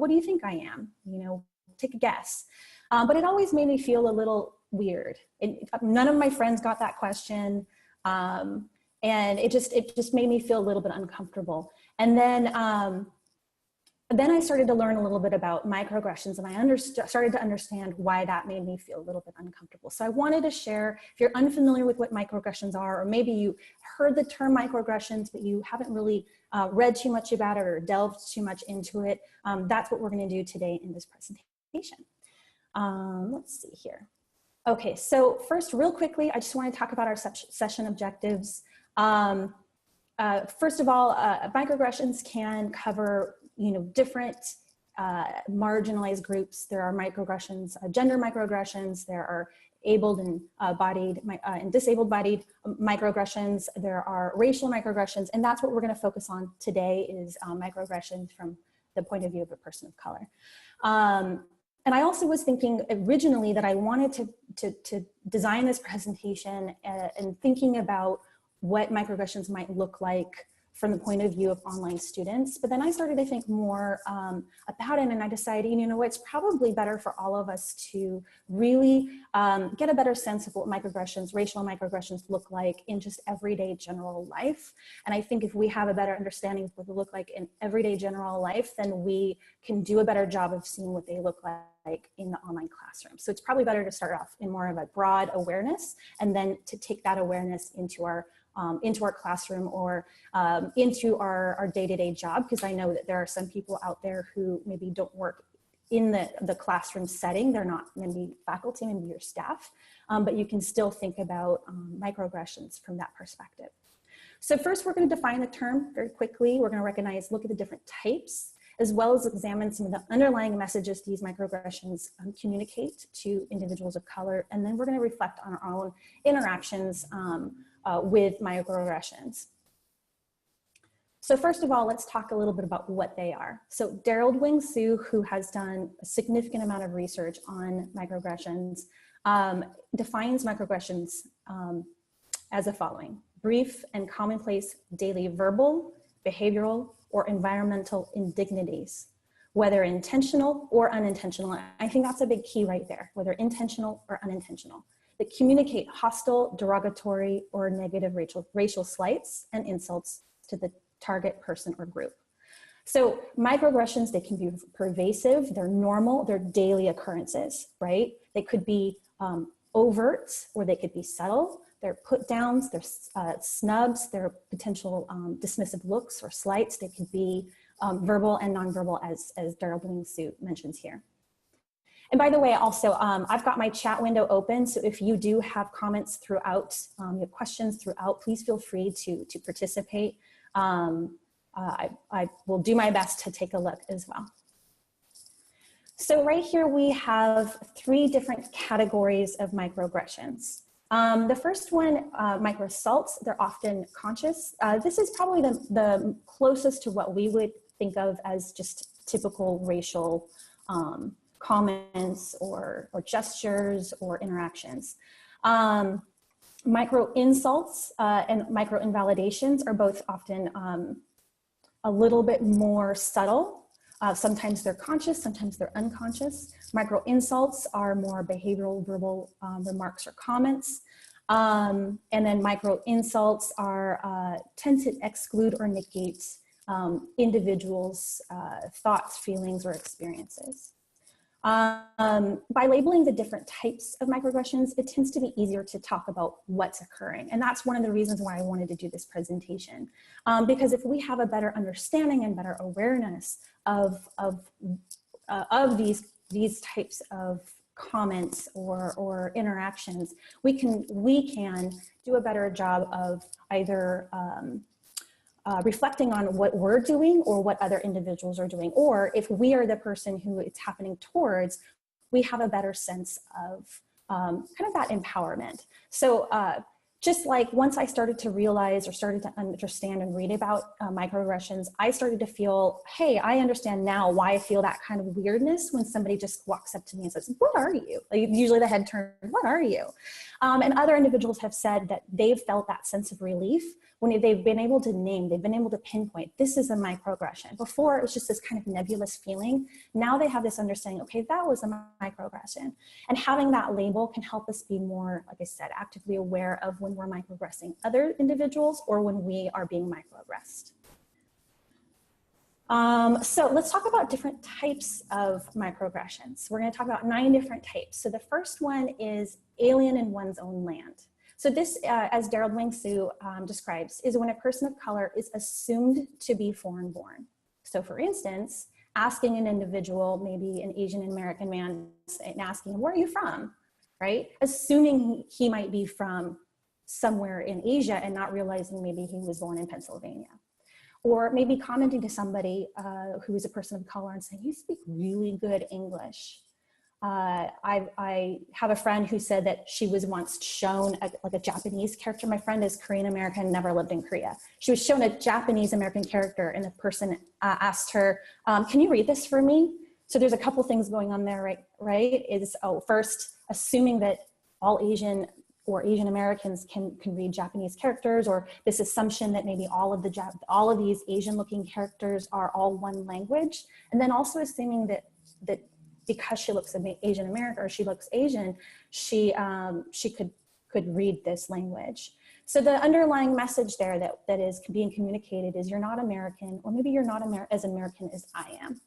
what do you think I am? You know, take a guess. But it always made me feel a little weird. None of my friends got that question. And it just made me feel a little bit uncomfortable. And then I started to learn a little bit about microaggressions, and I started to understand why that made me feel a little bit uncomfortable. So I wanted to share, if you're unfamiliar with what microaggressions are, or maybe you heard the term microaggressions, but you haven't really read too much about it or delved too much into it, that's what we're going to do today in this presentation. Let's see here. Okay, so first, real quickly, I just want to talk about our session objectives. First of all, microaggressions can cover, you know, different marginalized groups. There are microaggressions, gender microaggressions. There are abled and and disabled bodied microaggressions. There are racial microaggressions, and that's what we're going to focus on today is microaggressions from the point of view of a person of color. And I also was thinking originally that I wanted to design this presentation and thinking about what microaggressions might look like from the point of view of online students. But then I started to think more about it, and I decided, you know, it's probably better for all of us to really get a better sense of what microaggressions, racial microaggressions look like in just everyday general life. And I think if we have a better understanding of what they look like in everyday general life, then we can do a better job of seeing what they look like in the online classroom. So it's probably better to start off in more of a broad awareness, and then to take that awareness into our classroom or into our day-to-day job, because I know that there are some people out there who maybe don't work in the classroom setting. They're not maybe faculty, maybe your staff, but you can still think about microaggressions from that perspective. So first, we're going to define the term very quickly. We're going to look at the different types, as well as examine some of the underlying messages these microaggressions communicate to individuals of color. And then we're going to reflect on our own interactions with microaggressions. So first of all, let's talk a little bit about what they are. So Daryl Wing Su, who has done a significant amount of research on microaggressions, defines microaggressions as the following: brief and commonplace daily verbal, behavioral, or environmental indignities, whether intentional or unintentional. I think that's a big key right there, whether intentional or unintentional, that communicate hostile, derogatory, or negative racial slights and insults to the target person or group. So microaggressions, they can be pervasive, they're normal, they're daily occurrences, right? They could be overt, or they could be subtle. They're put downs, they're snubs, they're potential dismissive looks or slights. They could be verbal and nonverbal, as Daryl Wing Su mentions here. And by the way, also, I've got my chat window open, so if you do have comments throughout, you have questions throughout, please feel free to participate. I will do my best to take a look as well. So right here we have 3 different categories of microaggressions. The first one, microassaults, they're often conscious. This is probably the closest to what we would think of as just typical racial comments or gestures or interactions. Micro insults and micro invalidations are both often a little bit more subtle. Sometimes they're conscious, sometimes they're unconscious. Micro insults are more behavioral, verbal remarks or comments. And then micro insults are tend to exclude or negate individuals' thoughts, feelings, or experiences. By labeling the different types of microaggressions, it tends to be easier to talk about what's occurring. And that's one of the reasons why I wanted to do this presentation. Because if we have a better understanding and better awareness of these types of comments or interactions, we can do a better job of either reflecting on what we're doing or what other individuals are doing, or if we are the person who it's happening towards, we have a better sense of kind of that empowerment. So just like once I started to realize or started to understand and read about microaggressions, I started to feel, hey, I understand now why I feel that kind of weirdness when somebody just walks up to me and says, what are you? Like, usually the head turn, what are you? And other individuals have said that they've felt that sense of relief when they've been able to name, they've been able to pinpoint, this is a microaggression. Before, it was just this kind of nebulous feeling. Now they have this understanding, okay, that was a microaggression. And having that label can help us be more, like I said, actively aware of when we're microaggressing other individuals or when we are being microaggressed. So let's talk about different types of microaggressions. We're going to talk about 9 different types. So the first one is alien in one's own land. So this, as Daryl Wing-Sue describes, is when a person of color is assumed to be foreign born. So for instance, asking an individual, maybe an Asian American man, and asking him, where are you from, right? Assuming he might be from somewhere in Asia and not realizing maybe he was born in Pennsylvania. Or maybe commenting to somebody who is a person of color and saying, you speak really good English. I have a friend who said that she was once shown like a Japanese character. My friend is Korean American, never lived in Korea. She was shown a Japanese American character and the person asked her, can you read this for me? So there's a couple things going on there, right? Is, first, assuming that all Asian or Asian Americans can read Japanese characters, or this assumption that maybe all of these Asian looking characters are all one language. And then also assuming that because she looks Asian American or she looks Asian, she could read this language. So the underlying message there that is being communicated is you're not American, or maybe you're not as American as I am.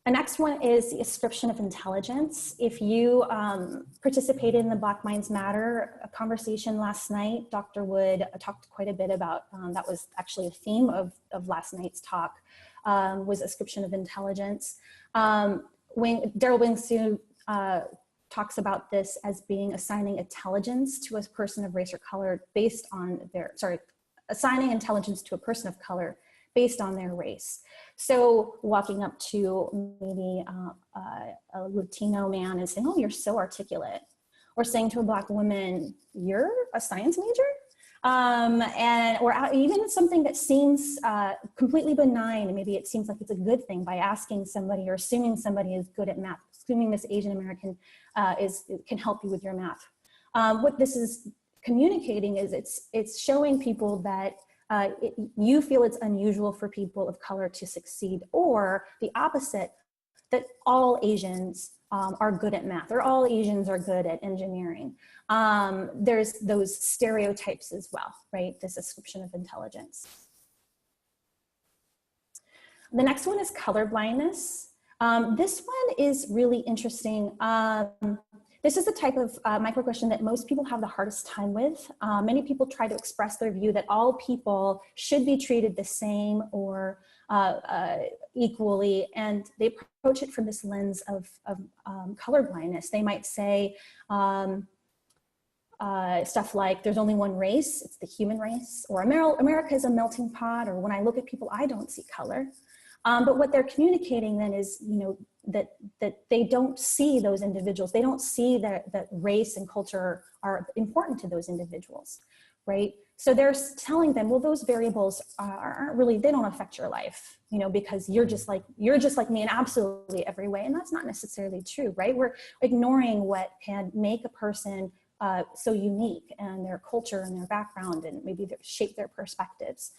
The next one is the ascription of intelligence. If you participated in the Black Minds Matter conversation last night, Dr. Wood talked quite a bit about, that was actually a theme of last night's talk, was ascription of intelligence. When Daryl Wing-Sue talks about this as being assigning intelligence to a person of race or color based on their, assigning intelligence to a person of color based on their race. So walking up to maybe a Latino man and saying, oh, you're so articulate. Or saying to a Black woman, you're a science major? Or even something that seems completely benign, and maybe it seems like it's a good thing by asking somebody or assuming somebody is good at math, assuming this Asian American can help you with your math. What this is communicating is it's showing people that you feel it's unusual for people of color to succeed, or the opposite, that all Asians are good at math, or all Asians are good at engineering. There's those stereotypes as well, right? This ascription of intelligence. The next one is colorblindness. This one is really interesting. This is the type of microaggression that most people have the hardest time with. Many people try to express their view that all people should be treated the same or equally, and they approach it from this lens of colorblindness. They might say stuff like, there's only one race, it's the human race, or America is a melting pot, or when I look at people, I don't see color. But what they're communicating then is, that they don't see those individuals. They don't see that race and culture are important to those individuals, right? So they're telling them, well, those variables aren't really, they don't affect your life, because you're just like me in absolutely every way. And that's not necessarily true, right? We're ignoring what can make a person so unique, and their culture and their background, and maybe shape their perspectives.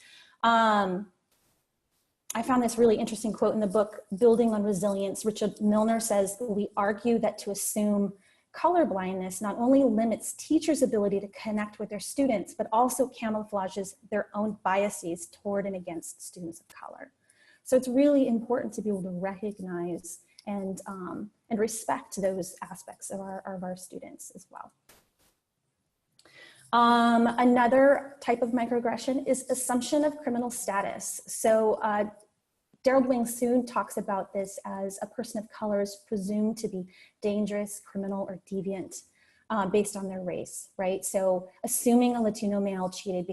I found this really interesting quote in the book, Building on Resilience. Richard Milner says, we argue that to assume colorblindness not only limits teachers' ability to connect with their students, but also camouflages their own biases toward and against students of color. So it's really important to be able to recognize and respect those aspects of our students as well. Another type of microaggression is assumption of criminal status. So Daryl Wing-Sue talks about this as a person of color is presumed to be dangerous, criminal, or deviant based on their race, right? So assuming a Latino male cheated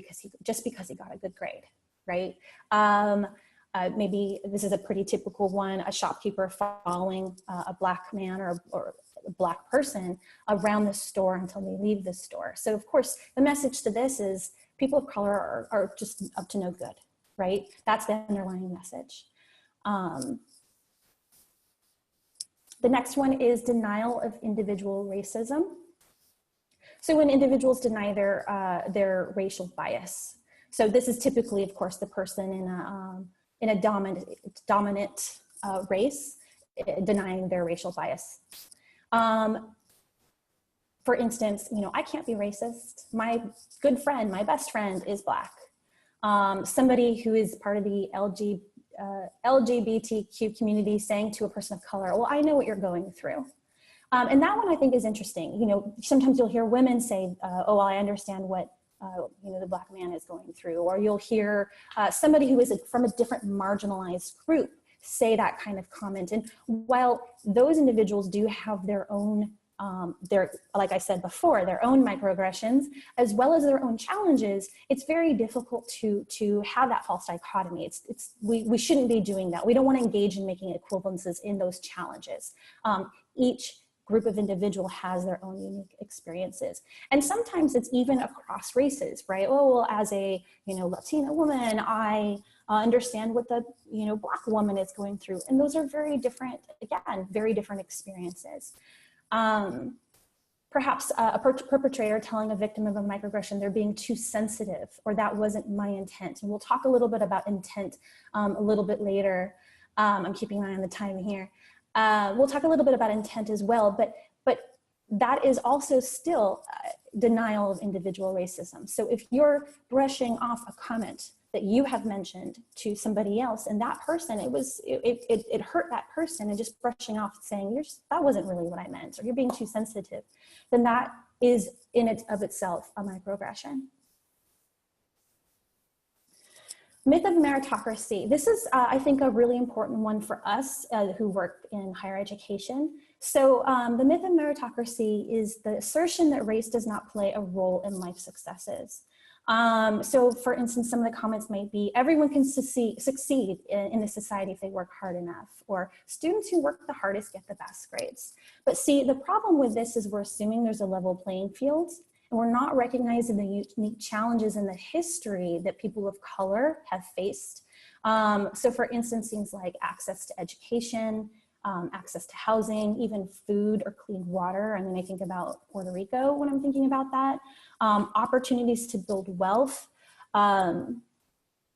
just because he got a good grade, right? Maybe this is a pretty typical one, a shopkeeper following a Black man or a Black person around the store until they leave the store. So of course, the message to this is people of color are just up to no good, right? That's the underlying message. The next one is denial of individual racism. So when individuals deny their racial bias. So this is typically, of course, the person in a dominant race denying their racial bias. For instance, you know, I can't be racist. My good friend, my best friend is Black. Somebody who is part of the LGBTQ community saying to a person of color, well, I know what you're going through. And that one I think is interesting. You know, sometimes you'll hear women say, oh, I understand what you know, the Black man is going through, or you'll hear somebody who is from a different marginalized group say that kind of comment. And while those individuals do have their own, like I said before, their own microaggressions, as well as their own challenges, it's very difficult to have that false dichotomy. We shouldn't be doing that. We don't want to engage in making equivalences in those challenges. Each group of individual has their own unique experiences. And sometimes it's even across races, right? Oh, well, as a, you know, Latina woman, I understand what the, you know, Black woman is going through. And those are very different, again, very different experiences. Perhaps a perpetrator telling a victim of a microaggression they're being too sensitive, or that wasn't my intent. And we'll talk a little bit about intent a little bit later. I'm keeping an eye on the time here. We'll talk a little bit about intent as well, but that is also still denial of individual racism. So if you're brushing off a comment that you have mentioned to somebody else, and that person, it hurt that person, and just brushing off saying, that wasn't really what I meant, or you're being too sensitive, then that is in and of itself a microaggression. Myth of meritocracy. This is, I think, a really important one for us who work in higher education. So the myth of meritocracy is the assertion that race does not play a role in life successes. So for instance, some of the comments might be, everyone can succeed in this society if they work hard enough, or students who work the hardest get the best grades. But see, the problem with this is we're assuming there's a level playing field, and we're not recognizing the unique challenges in the history that people of color have faced. So for instance, things like access to education, access to housing, even food or clean water. And then I think about Puerto Rico when I'm thinking about that. Opportunities to build wealth. I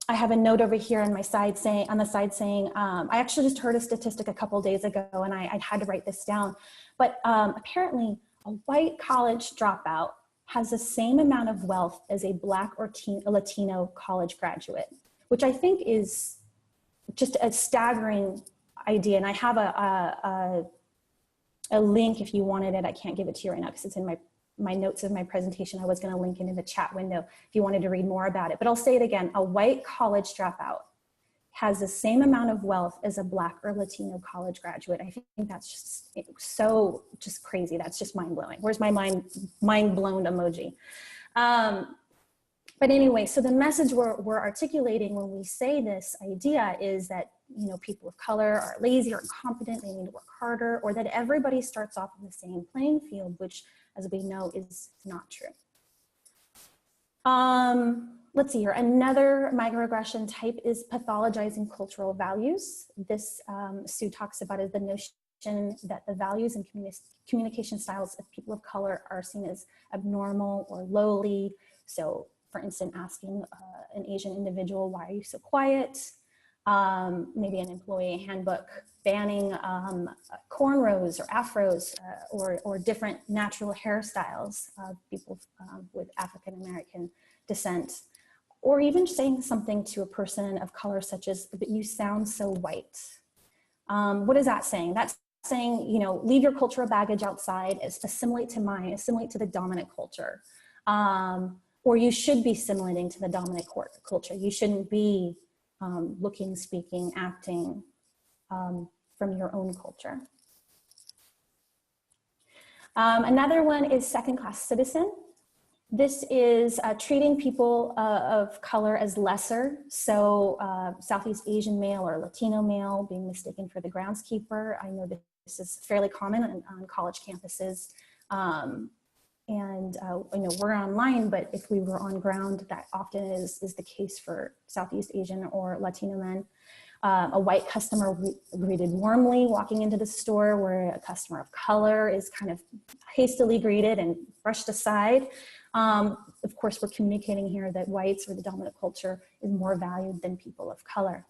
have a note over here on the side saying, I actually just heard a statistic a couple days ago, and I had to write this down. But apparently a white college dropout has the same amount of wealth as a Black or a Latino college graduate, which I think is just a staggering idea. And I have a link if you wanted it. I can't give it to you right now because it's in my notes of my presentation. I was going to link it in the chat window if you wanted to read more about it. But I'll say it again, a white college dropout has the same amount of wealth as a Black or Latino college graduate. I think that's just crazy. That's just mind-blowing. Where's my mind-blown emoji? But anyway, so the message we're articulating when we say this idea is that, you know, people of color are lazy or incompetent, they need to work harder, or that everybody starts off on the same playing field, which, as we know, is not true. Let's see here. Another microaggression type is pathologizing cultural values. This Sue talks about is the notion that the values and communication styles of people of color are seen as abnormal or lowly. So for instance, asking an Asian individual, why are you so quiet? Maybe an employee handbook banning cornrows or afros or different natural hairstyles of people with African-American descent. Or even saying something to a person of color such as, but you sound so white. What is that saying? That's saying, you know, leave your cultural baggage outside, assimilate to mine, assimilate to the dominant culture. Or you should be assimilating to the dominant culture. You shouldn't be looking, speaking, acting from your own culture. Another one is second-class citizen. This is treating people of color as lesser. So Southeast Asian male or Latino male being mistaken for the groundskeeper. I know that this is fairly common on college campuses. We're online, but if we were on ground, that often is the case for Southeast Asian or Latino men. A white customer greeted warmly walking into the store, where a customer of color is kind of hastily greeted and brushed aside. Of course, we're communicating here that whites or the dominant culture is more valued than people of color.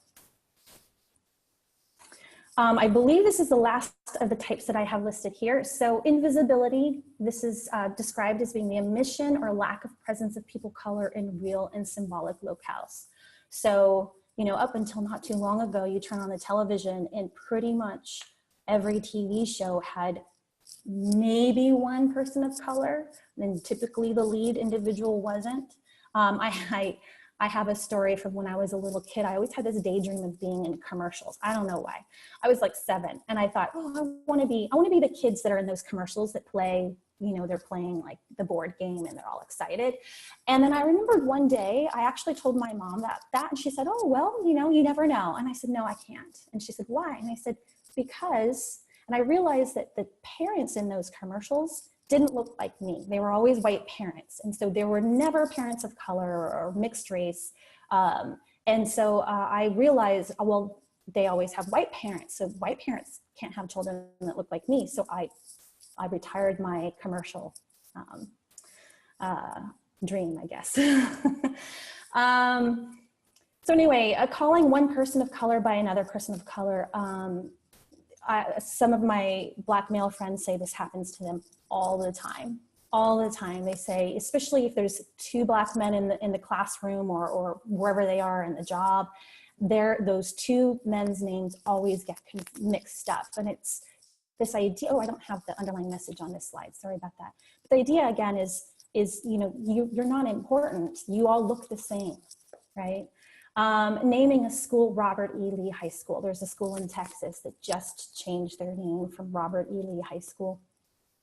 I believe this is the last of the types that I have listed here. So invisibility, this is described as being the omission or lack of presence of people of color in real and symbolic locales. So, up until not too long ago, you turn on the television and pretty much every TV show had maybe one person of color, and typically the lead individual wasn't. I have a story from when I was a little kid. I always had this daydream of being in commercials. I don't know why. I was like 7, and I thought, oh, I want to be the kids that are in those commercials that play, they're playing like the board game and they're all excited. And then I remembered one day I actually told my mom that, and she said, oh, well, you never know. And I said, no, I can't. And she said, why? And I said, because, and I realized that the parents in those commercials didn't look like me. They were always white parents. And so there were never parents of color or mixed race. And so I realized, well, they always have white parents. So white parents can't have children that look like me. So I retired my commercial dream, I guess. So anyway, calling one person of color by another person of color, some of my Black male friends say this happens to them all the time. They say, especially if there's 2 Black men in the classroom or wherever they are in the job, those 2 men's names always get mixed up. And it's this idea, oh, I don't have the underlying message on this slide, sorry about that. But the idea again is you're not important. You all look the same, right? Naming a school Robert E. Lee High School. There's a school in Texas that just changed their name from Robert E. Lee High School.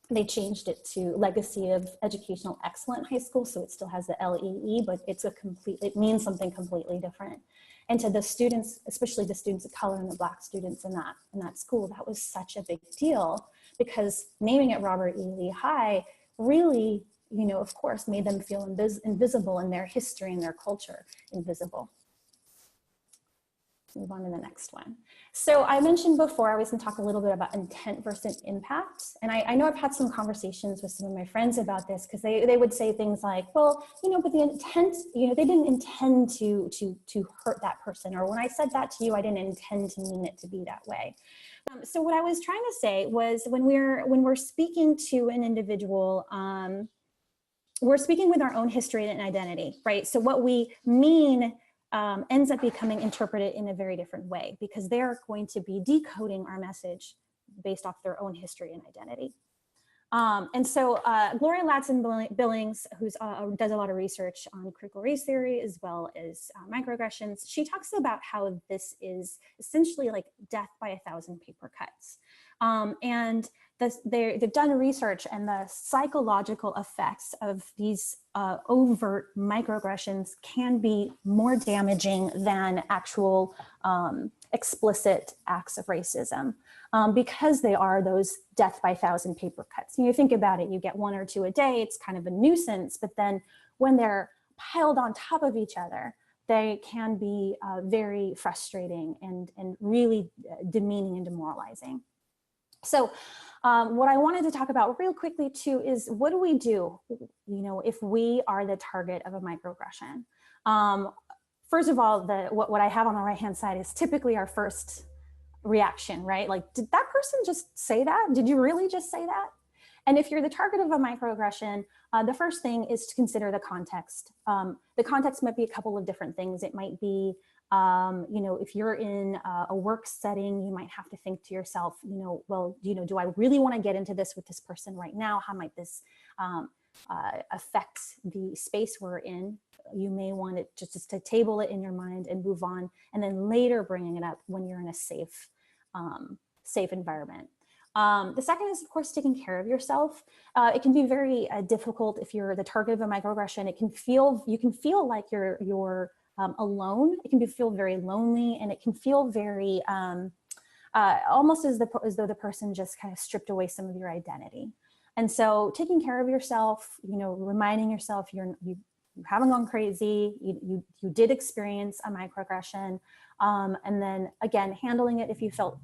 They changed it to Legacy of Educational Excellent High School, so it still has the LEE, but it means something completely different. And to the students, especially the students of color and the Black students in that school, that was such a big deal, because naming it Robert E. Lee High really, of course, made them feel invisible, in their history and their culture invisible. Move on to the next one. So I mentioned before, I was going to talk a little bit about intent versus impact. And I know I've had some conversations with some of my friends about this, because they would say things like, well, but the intent, they didn't intend to hurt that person. Or when I said that to you, I didn't intend to mean it to be that way. So what I was trying to say was, when we're speaking to an individual, we're speaking with our own history and identity, right? So what we mean ends up becoming interpreted in a very different way, because they're going to be decoding our message based off their own history and identity. And so Gloria Ladson-Billings, who does a lot of research on critical race theory as well as microaggressions, she talks about how this is essentially like death by 1,000 paper cuts. And they've done research, and the psychological effects of these overt microaggressions can be more damaging than actual explicit acts of racism, because they are those death by 1,000 paper cuts. And you think about it, you get 1 or 2 a day, it's kind of a nuisance, but then when they're piled on top of each other, they can be very frustrating and really demeaning and demoralizing. So what I wanted to talk about real quickly too is, what do we do, if we are the target of a microaggression? First of all, what I have on the right-hand side is typically our first reaction, right? Like, did that person just say that? Did you really just say that? And if you're the target of a microaggression, the first thing is to consider the context. The context might be a couple of different things. It might be, if you're in a work setting, you might have to think to yourself, well, do I really want to get into this with this person right now? How might this affect the space we're in? You may want it just to table it in your mind and move on, and then later bringing it up when you're in a safe environment. The second is, of course, taking care of yourself. It can be very difficult if you're the target of a microaggression. You can feel like you're alone. It can feel very lonely, and it can feel very almost as though the person just kind of stripped away some of your identity. And so taking care of yourself, reminding yourself you haven't gone crazy, you did experience a microaggression, and then again, handling it if you feel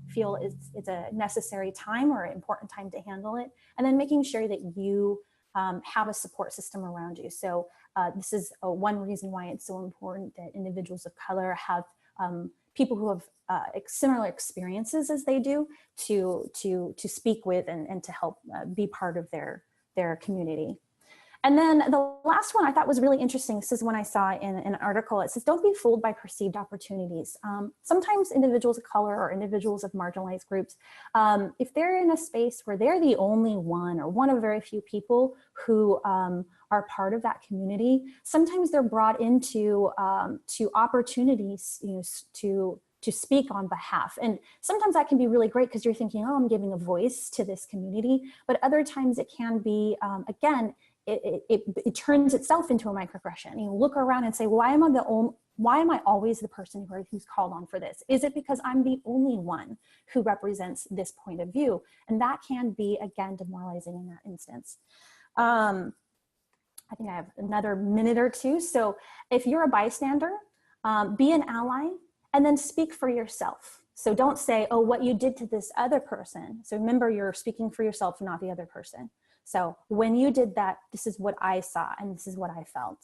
it's a necessary time or an important time to handle it, and then making sure that you have a support system around you. So this is one reason why it's so important that individuals of color have people who have similar experiences as they do to speak with and to help be part of their community. And then the last one I thought was really interesting. This is one I saw in an article. It says, don't be fooled by perceived opportunities. Sometimes individuals of color or individuals of marginalized groups, if they're in a space where they're the only one or one of very few people who are part of that community, sometimes they're brought into to opportunities to speak on behalf. And sometimes that can be really great because you're thinking, oh, I'm giving a voice to this community. But other times it can be, again, it turns itself into a microaggression. You look around and say, why am I always the person who's called on for this? Is it because I'm the only one who represents this point of view? And that can be, again, demoralizing in that instance. I think I have another minute or two. So if you're a bystander, be an ally and then speak for yourself. So don't say, oh, what you did to this other person. So remember, you're speaking for yourself, not the other person. So when you did that, this is what I saw and this is what I felt.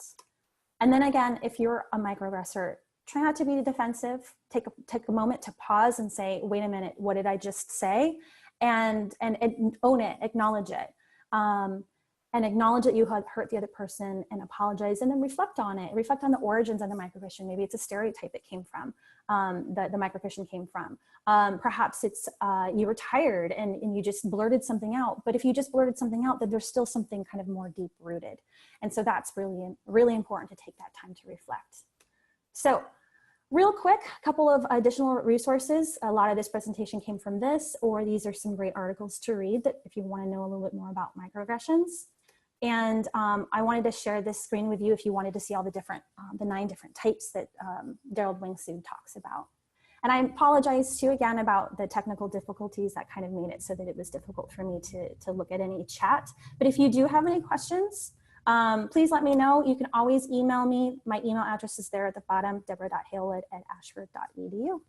And then again, if you're a microaggressor, try not to be defensive. Take a moment to pause and say, wait a minute, what did I just say? And own it, acknowledge it. And acknowledge that you have hurt the other person and apologize, and then reflect on it. Reflect on the origins of the microaggression. Maybe it's a stereotype it came from, the microaggression came from. Perhaps it's you were tired and you just blurted something out. But if you just blurted something out, then there's still something kind of more deep rooted. And so that's really, really important to take that time to reflect. So real quick, a couple of additional resources. A lot of this presentation came from this, or these are some great articles to read that if you want to know a little bit more about microaggressions. And I wanted to share this screen with you if you wanted to see all the different, the 9 different types that Daryl Bling-Sue talks about. And I apologize too, again, about the technical difficulties that kind of made it so that it was difficult for me to look at any chat. But if you do have any questions, please let me know. You can always email me. My email address is there at the bottom, deborah.hailwood@ashford.edu.